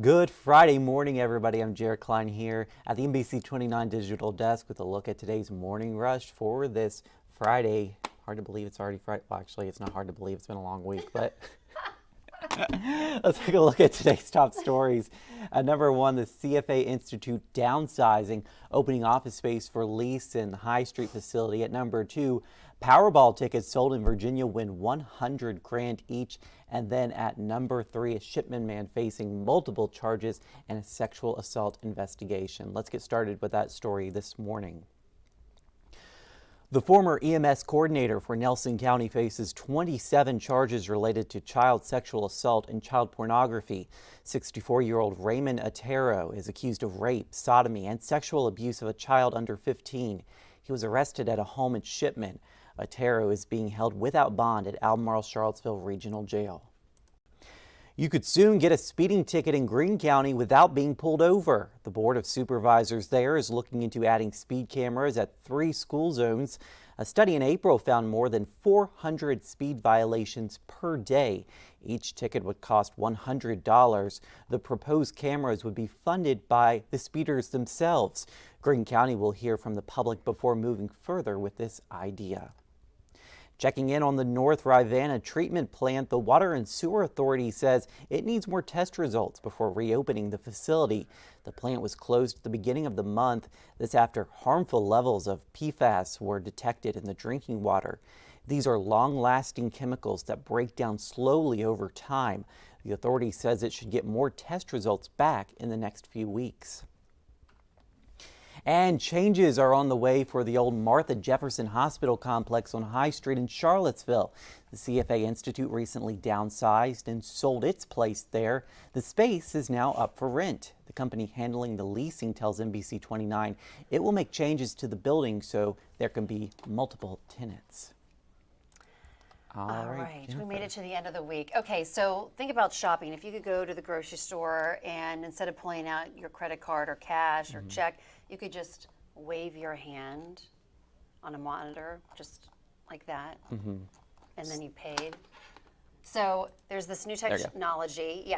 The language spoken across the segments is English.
Good Friday morning, everybody. I'm Jared Klein here at the NBC29 Digital Desk with a look at today's morning rush for this Friday. Hard to believe it's already Friday. Well, actually, it's not hard to believe. It's been a long week, but let's take a look at today's top stories. At number one, the CFA Institute downsizing, opening office space for lease in the High Street facility. At number two, Powerball tickets sold in Virginia win $100 grand each. And then at number three, a shipment man facing multiple charges and a sexual assault investigation. Let's get started with that story this morning. The former EMS coordinator for Nelson County faces 27 charges related to child sexual assault and child pornography. 64-year-old Raymond Otero is accused of rape, sodomy, and sexual abuse of a child under 15. He was arrested at a home in Shipman. Otero is being held without bond at Albemarle Charlottesville Regional Jail. You could soon get a speeding ticket in Greene County without being pulled over. The Board of Supervisors there is looking into adding speed cameras at 3 school zones. A study in April found more than 400 speed violations per day. Each ticket would cost $100. The proposed cameras would be funded by the speeders themselves. Greene County will hear from the public before moving further with this idea. Checking in on the North Rivanna treatment plant, the Water and Sewer Authority says it needs more test results before reopening the facility. The plant was closed at the beginning of the month. This after harmful levels of PFAS were detected in the drinking water. These are long-lasting chemicals that break down slowly over time. The authority says it should get more test results back in the next few weeks. And changes are on the way for the old Martha Jefferson Hospital complex on High Street in Charlottesville. The CFA Institute recently downsized and sold its place there. The space is now up for rent. The company handling the leasing tells NBC29 it will make changes to the building so there can be multiple tenants. All right, we made it to the end of the week. Okay, so think about shopping. If you could go to the grocery store and instead of pulling out your credit card or cash or check, you could just wave your hand on a monitor, just like that, and then you paid. So there's this new technology,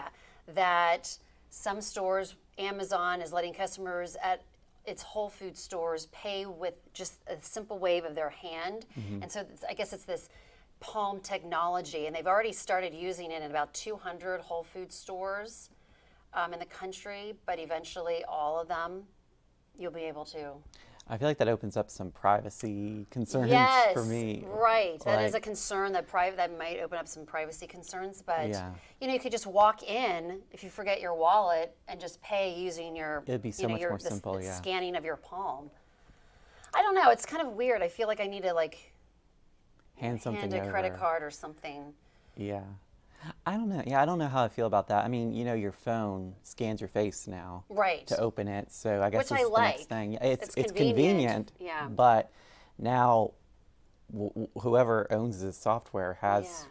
that some stores, Amazon is letting customers at its Whole Foods stores pay with just a simple wave of their hand. And so I guess it's this palm technology, and they've already started using it in about 200 Whole Foods stores in the country, but eventually all of them you'll be able to. I feel like that opens up some privacy concerns for me. Right. That is a concern that might open up some privacy concerns, but you could just walk in if you forget your wallet and just pay using your It'd be so much more simple, the scanning of your palm. I don't know, it's kind of weird. I feel like I need to hand a credit card or something. Yeah. I don't know. Yeah, I don't know how I feel about that. I mean, your phone scans your face now to open it. So I guess it's the next thing. It's convenient. Yeah. But now whoever owns this software has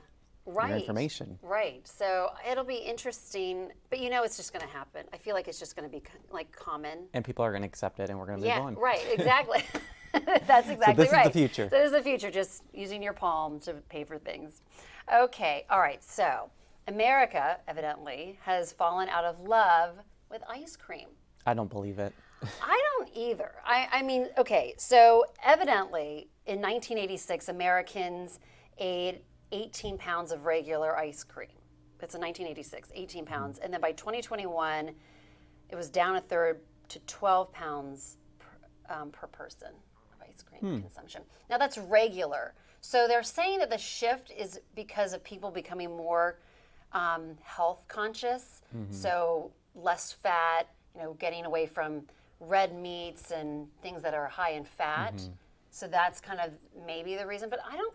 your information. Right. So it'll be interesting, but it's just going to happen. I feel like it's just going to be common. And people are going to accept it and we're going to move on. Yeah, right. Exactly. That's exactly right. So this is the future. This is the future, just using your palm to pay for things. Okay, all right, so America, evidently, has fallen out of love with ice cream. I don't believe it. I don't either. I mean, okay, so evidently, in 1986, Americans ate 18 pounds of regular ice cream. That's in 1986, 18 pounds. And then by 2021, it was down a third to 12 pounds per person. Ice cream consumption. Now that's regular. So they're saying that the shift is because of people becoming more health conscious. So less fat, getting away from red meats and things that are high in fat. So that's kind of maybe the reason, but I don't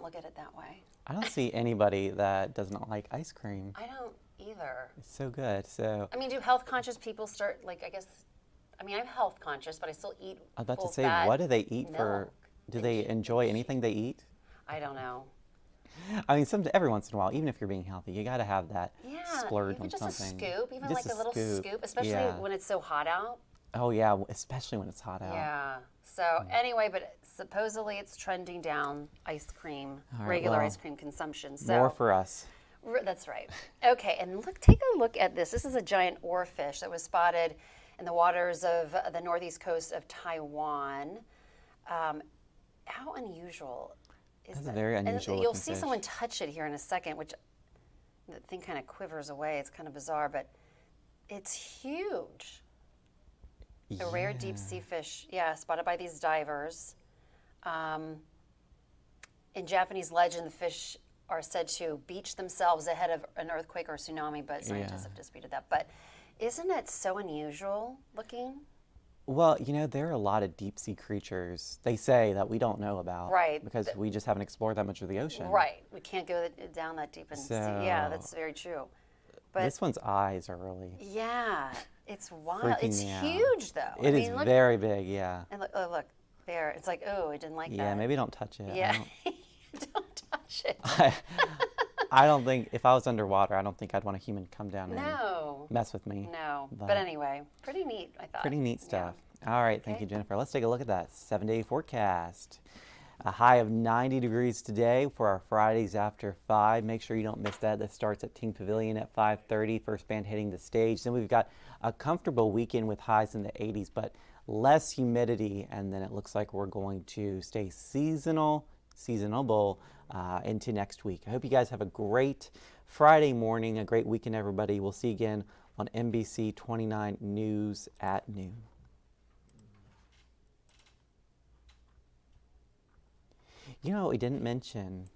look at it that way. I don't see anybody that does not like ice cream. I don't either. It's so good. So I mean, do health conscious people start I'm health conscious, but I still eat I was about to say, fat what do they eat milk. do they enjoy anything they eat? I don't know. I mean, every once in a while, even if you're being healthy, you got to have that splurge even on just something. a scoop, even just like a little scoop, especially when it's so hot out. Oh yeah, especially when it's hot out. Yeah. So anyway, but supposedly it's trending down regular ice cream consumption. So more for us. That's right. Okay, and take a look at this. This is a giant oarfish that was spotted in the waters of the northeast coast of Taiwan. How unusual is that? That's a very unusual And you'll looking see fish. someone touch it here in a second, which the thing kind of quivers away. It's kind of bizarre, but it's huge. A rare deep sea fish, yeah, spotted by these divers. In Japanese legend, the fish are said to beach themselves ahead of an earthquake or tsunami, but scientists have disputed that. But isn't it so unusual looking? Well, there are a lot of deep sea creatures, they say, that we don't know about. Right. Because we just haven't explored that much of the ocean. Right. We can't go down that deep and see. Yeah, that's very true. But this one's eyes are really yeah, it's wild. freaking It's me out. huge, though. It is very big, yeah. And look, oh, look there. It's like, oh, I didn't like that. Yeah, maybe don't touch it. Yeah, don't touch it. I don't think, if I was underwater, I don't think I'd want a human come down and mess with me. No, but anyway, pretty neat, I thought. Pretty neat stuff. Yeah. All right, thank you, Jennifer. Let's take a look at that 7-day forecast. A high of 90 degrees today for our Fridays after 5. Make sure you don't miss that. That starts at Team Pavilion at 5:30. First band hitting the stage. Then we've got a comfortable weekend with highs in the 80s, but less humidity. And then it looks like we're going to stay seasonable into next week. I hope you guys have a great Friday morning, a great weekend, everybody. We'll see you again on NBC 29 News at noon. What we didn't mention